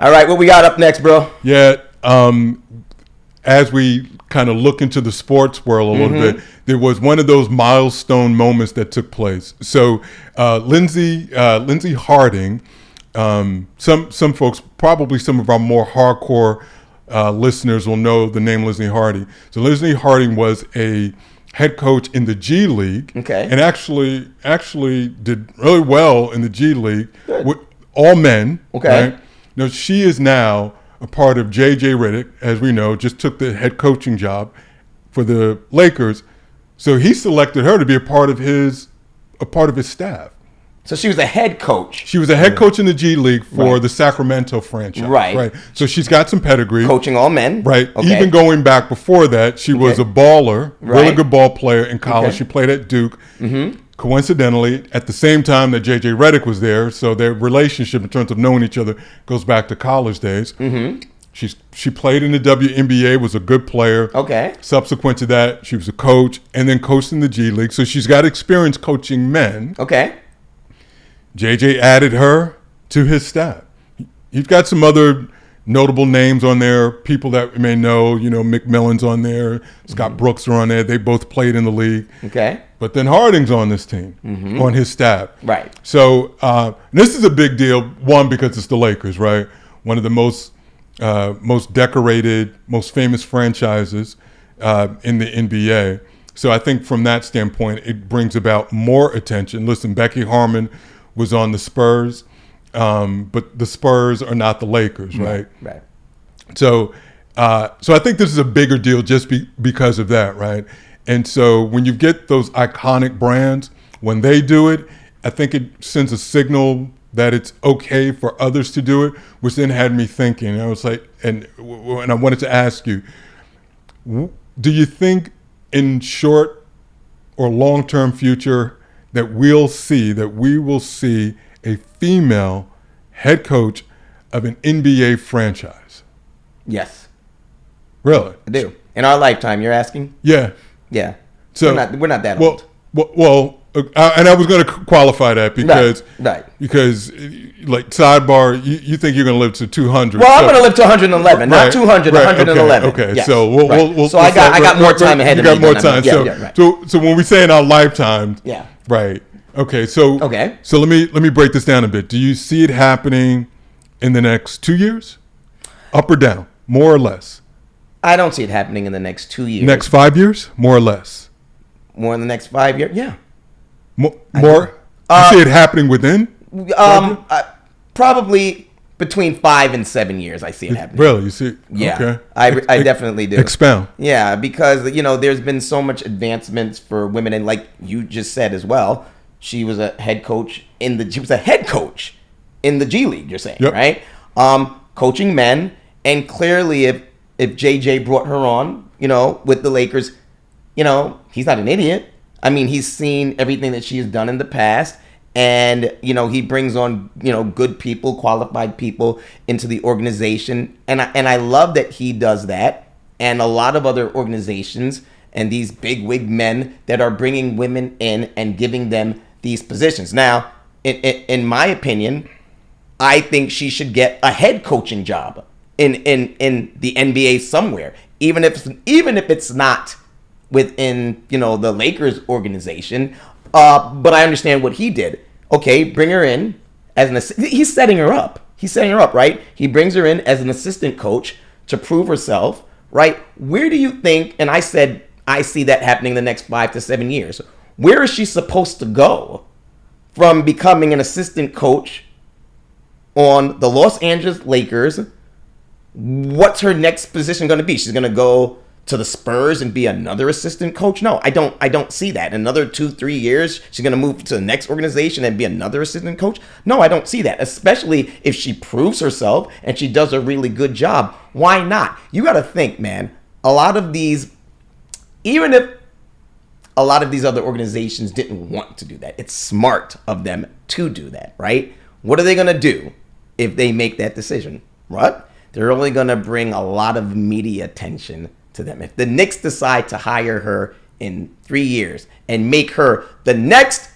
All right, what we got up next, bro? Yeah. As we kind of look into the sports world a little bit, there was one of those milestone moments that took place. So Lindsey Harding, some folks, probably some of our more hardcore listeners will know the name Lindsey Harding. So Lindsey Harding was a head coach in the G League, and actually did really well in the G League with all men. Okay, right? Now she is now a part of JJ Redick, as we know, just took the head coaching job for the Lakers. So he selected her to be a part of his staff. So she was a head coach. She was a head coach in the G League for the Sacramento franchise. Right. So she's got some pedigree. Coaching all men. Right. Okay. Even going back before that, she was a baller, really good ball player in college. She played at Duke. Coincidentally, at the same time that JJ Redick was there, so their relationship in terms of knowing each other goes back to college days. She played in the WNBA, was a good player. Subsequent to that, she was a coach and then coached in the G League. So she's got experience coaching men. JJ added her to his staff. He's got some other notable names on there, people that we may know. You know, McMillan's on there, Scott Brooks are on there. They both played in the league. But then Harding's on this team, on his staff. So this is a big deal, one, because it's the Lakers, right? One of the most decorated, most famous franchises in the NBA. So I think from that standpoint, it brings about more attention. Listen, Becky Harmon was on the Spurs, but the Spurs are not the Lakers, right? So I think this is a bigger deal just because of that, right? And so when you get those iconic brands, when they do it, I think it sends a signal that it's okay for others to do it, which then had me thinking. I was like, and I wanted to ask you, do you think in short or long-term future that we will see a female head coach of an NBA franchise? Yes. Really? I do. In our lifetime, you're asking? Yeah. Yeah. So we're not that old. Well, and I was going to qualify that because like sidebar, you think you're going to live to 200? Well, I'm going to live to 111, not 200, 111. Okay. Yes. So we'll so I got more time ahead of me. You got more time. So when we say in our lifetime, right? Okay. So let me break this down a bit. Do you see it happening in the next 2 years, up or down, more or less? I don't see it happening in the next 2 years. Next 5 years, more or less. More in the next 5 years, yeah. More? You see it happening within? Probably between 5 and 7 years. I see it happening. Really, you see? Yeah, okay. I definitely do. Expound. Yeah, because there's been so much advancements for women, and like you just said as well, she was a head coach in the G League. You're saying, right? Coaching men, and clearly, if JJ brought her on, with the Lakers, he's not an idiot. I mean, he's seen everything that she has done in the past, and he brings on good people, qualified people into the organization, and I love that he does that, and a lot of other organizations and these big wig men that are bringing women in and giving them these positions. Now, in my opinion, I think she should get a head coaching job in the NBA somewhere, even if it's not within the Lakers organization. But I understand what he did. Okay, bring her in as he's setting her up. He's setting her up, right? He brings her in as an assistant coach to prove herself, right? Where do you think? And I said I see that happening in the next 5 to 7 years. Where is she supposed to go from becoming an assistant coach on the Los Angeles Lakers? What's her next position going to be? She's going to go to the Spurs and be another assistant coach? No, I don't see that. In another 2-3 years, she's going to move to the next organization and be another assistant coach? No, I don't see that, especially if she proves herself and she does a really good job. Why not? You got to think, man, even if a lot of these other organizations didn't want to do that, it's smart of them to do that, right? What are they going to do if they make that decision, right? They're only going to bring a lot of media attention to them. If the Knicks decide to hire her in 3 years and make her the next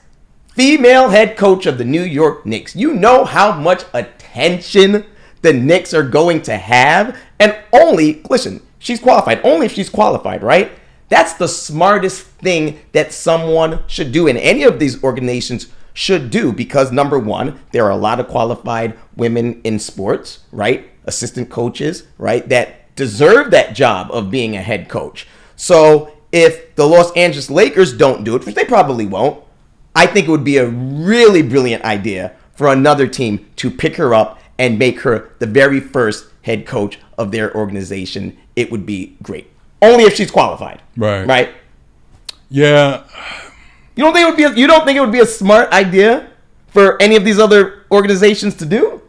female head coach of the New York Knicks, you know how much attention the Knicks are going to have, and only, listen, she's qualified, only if she's qualified, right? That's the smartest thing that someone should do, and any of these organizations should do, because number one, there are a lot of qualified women in sports, right? Assistant coaches, right? That deserve that job of being a head coach. So if the Los Angeles Lakers don't do it, which they probably won't, I think it would be a really brilliant idea for another team to pick her up and make her the very first head coach of their organization. It would be great. Only if she's qualified. Right. Right? Yeah. You don't think it would be a smart idea for any of these other organizations to do?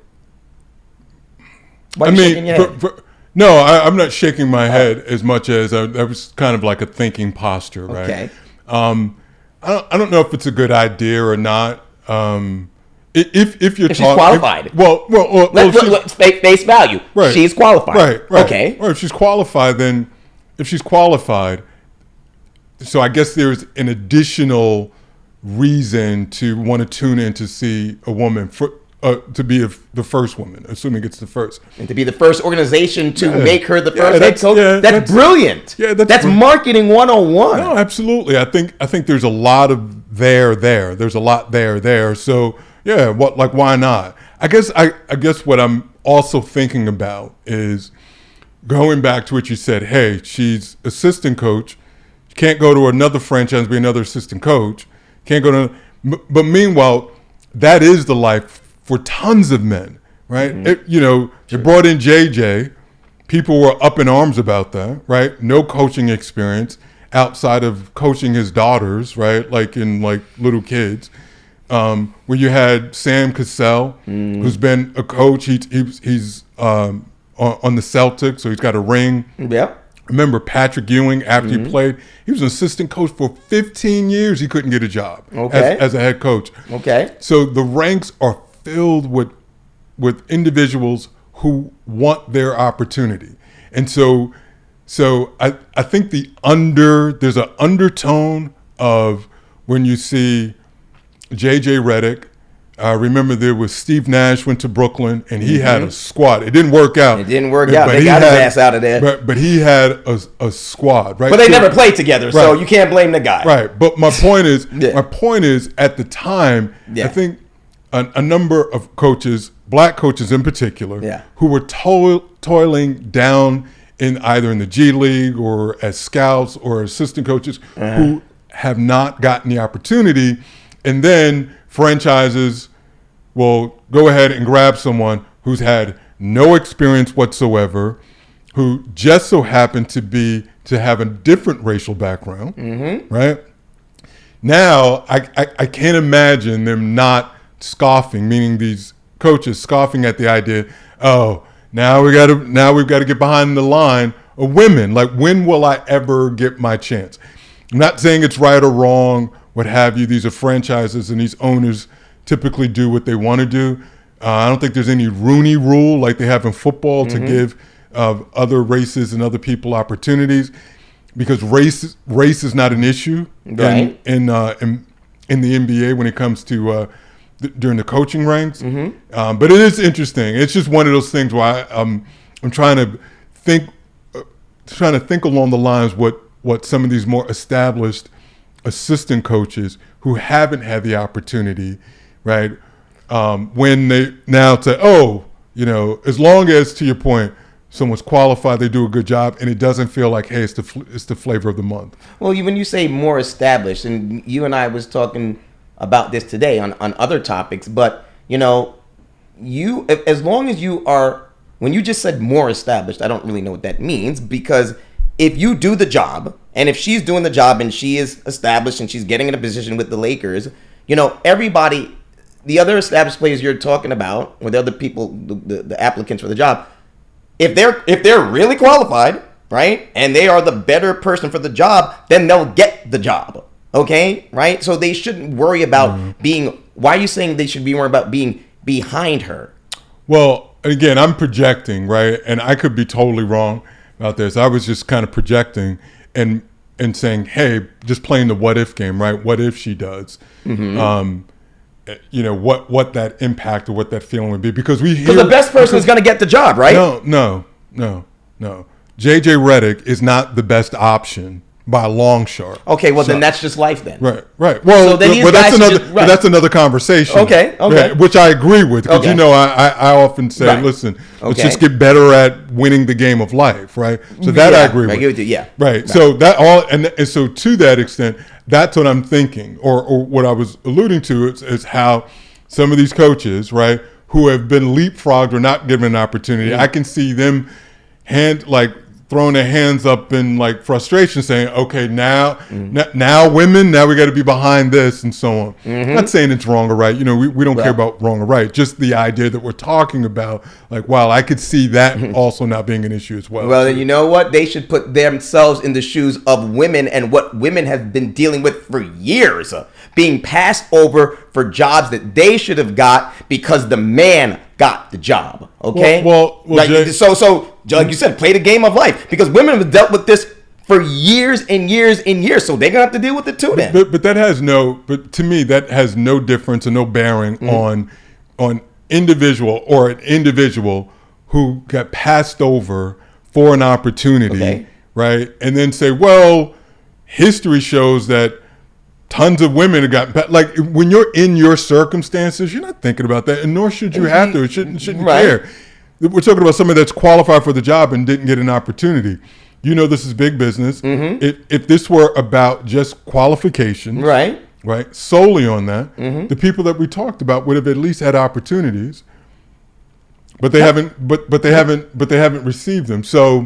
Why are you shaking your head? No, I'm not shaking my head as much as that was kind of like a thinking posture, right? Okay. I don't know if it's a good idea or not. If you're If she's qualified. Let's face value. Right. She's qualified. Right. Okay. Or if she's qualified, so I guess there's an additional reason to want to tune in to see a woman to be the first woman, assuming it's the first. And to be the first organization to make her the first head coach. That's brilliant. Yeah, that's marketing 101. No, absolutely. I think there's a lot of there. There's a lot there. So yeah, why not? I guess what I'm also thinking about is going back to what you said. Hey, she's assistant coach. She can't go to another franchise and be another assistant coach. Can't go to. But meanwhile, that is the life for tons of men, right? Mm-hmm. You brought in JJ. People were up in arms about that, right? No coaching experience outside of coaching his daughters, right? Like little kids. Where you had Sam Cassell, who's been a coach. He's on the Celtics, so he's got a ring. Yeah. Remember Patrick Ewing, after he played, he was an assistant coach for 15 years. He couldn't get a job as a head coach. Okay. So the ranks are filled with individuals who want their opportunity. And so I think there's an undertone of when you see JJ Redick. Remember there was Steve Nash went to Brooklyn and he had a squad. It didn't work out. They got his ass out of there. But he had a squad, right? But they never played together, so you can't blame the guy. Right. But my point is, at the time, I think a number of coaches, black coaches in particular, who were toiling down either in the G League or as scouts or assistant coaches who have not gotten the opportunity, and then franchises will go ahead and grab someone who's had no experience whatsoever, who just so happened to have a different racial background, right? Now, I can't imagine them not scoffing, meaning these coaches scoffing at the idea, now we've got to get behind the line of women. Like, when will I ever get my chance? I'm not saying it's right or wrong, what have you. These are franchises, and these owners typically do what they want to do. I don't think there's any Rooney Rule like they have in football to give other races and other people opportunities, because race is not an issue in the NBA when it comes to during the coaching ranks. But it is interesting. It's just one of those things where I'm trying to think along the lines what some of these more established assistant coaches who haven't had the opportunity, right? When they now say, as long as, to your point, someone's qualified, they do a good job, and it doesn't feel like, hey, it's the flavor of the month. Well, when you say more established, and you and I was talking about this today on other topics, but as long as you are, when you just said more established, I don't really know what that means, because if you do the job, and if she's doing the job and she is established and she's getting in a position with the Lakers, everybody, the other established players you're talking about, or the other people, the applicants for the job, if they're really qualified, right, and they are the better person for the job, then they'll get the job. Okay, right? So they shouldn't worry about being. Why are you saying they should be worried about being behind her? Well, again, I'm projecting, right? And I could be totally wrong about this. I was just kind of projecting and saying, hey, just playing the what if game, right? What if she does? And what that impact or what that feeling would be, because we hear the best person is going to get the job, right? No. JJ Redick is not the best option by a long shot. Okay, well, then that's just life then. Right. Well, so then that's another conversation. Okay. Right, which I agree with, because I often say, listen, let's just get better at winning the game of life, right? So that I agree with. I agree with you. Yeah. Right. So that all, and so to that extent, that's what I'm thinking, or what I was alluding to is how some of these coaches, right, who have been leapfrogged or not given an opportunity, I can see them throwing their hands up in like frustration, saying, okay, now women, now we got to be behind this and so on. I'm not saying it's wrong or right. We don't care about wrong or right. Just the idea that we're talking about, like, wow, I could see that also not being an issue as well. Well, then you know what? They should put themselves in the shoes of women and what women have been dealing with for years, being passed over for jobs that they should have got because the man got the job. Okay. Well, so like you said, play the game of life, because women have dealt with this for years and years and years, so they're gonna have to deal with it too. Then, but to me, that has no difference or no bearing on an individual who got passed over for an opportunity, right? And then say, well, history shows that tons of women have gotten, like, when you're in your circumstances, you're not thinking about that, and nor should you have to. It shouldn't care. We're talking about somebody that's qualified for the job and didn't get an opportunity. This is big business. If this were about just qualifications, right, solely on that, the people that we talked about would have at least had opportunities, but they haven't. But they haven't received them. So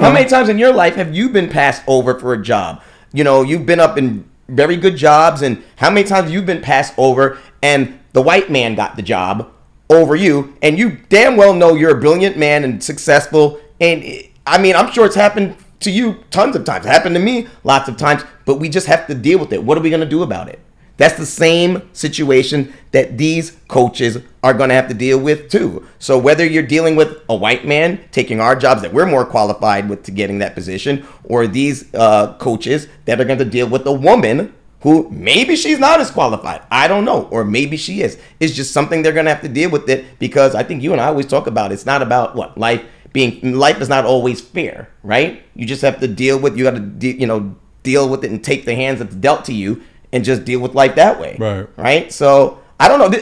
how many times in your life have you been passed over for a job? You've been up in very good jobs, and how many times you've been passed over and the white man got the job over you, and you damn well know you're a brilliant man and successful. And I mean, I'm sure it's happened to you tons of times. It happened to me lots of times, but we just have to deal with it. What are we going to do about it? That's the same situation that these coaches are going to have to deal with too. So whether you're dealing with a white man taking our jobs that we're more qualified with to getting that position, or these coaches that are going to deal with a woman who maybe she's not as qualified, I don't know, or maybe she is. It's just something they're going to have to deal with it, because I think you and I always talk about it's not about life is not always fair, right? You just have to deal with deal with it and take the hands that's dealt to you and just deal with life that way. Right. So I don't know.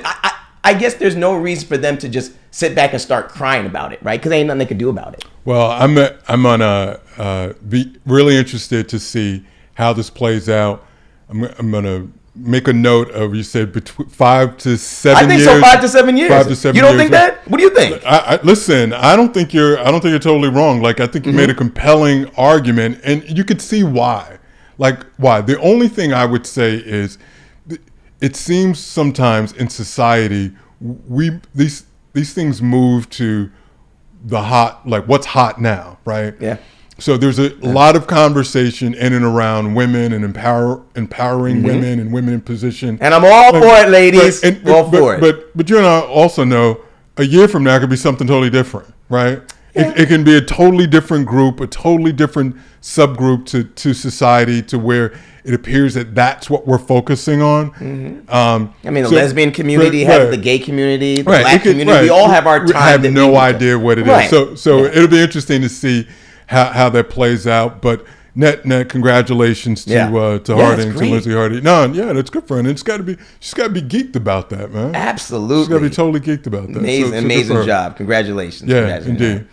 I guess there's no reason for them to just sit back and start crying about it, right? Because there ain't nothing they can do about it. Well, I'm gonna be really interested to see how this plays out. I'm gonna make a note of, you said between 5 to 7 years. I think so. 5 to 7 years. 5 to 7 You don't years. think that? What do you think? Listen, I don't think you're totally wrong. Like, I think you made a compelling argument, and you could see why. Like, why? The only thing I would say is, it seems sometimes in society these things move to the hot, like what's hot now, right? Yeah. So there's a lot of conversation in and around women and empowering women and women in position. And I'm all for it, ladies. All for it. But you and I also know a year from now could be something totally different, right? Yeah. It can be a totally different group, a totally different subgroup to society, to where it appears that that's what we're focusing on. The lesbian community has the gay community, the black community. We all have our time. We have no idea what it is. So it'll be interesting to see how that plays out. But net congratulations to Harding, to Lindsey Harding. That's good for her. And she's got to be geeked about that, man. Absolutely. She's got to be totally geeked about that. Amazing job. Congratulations. Yeah, indeed.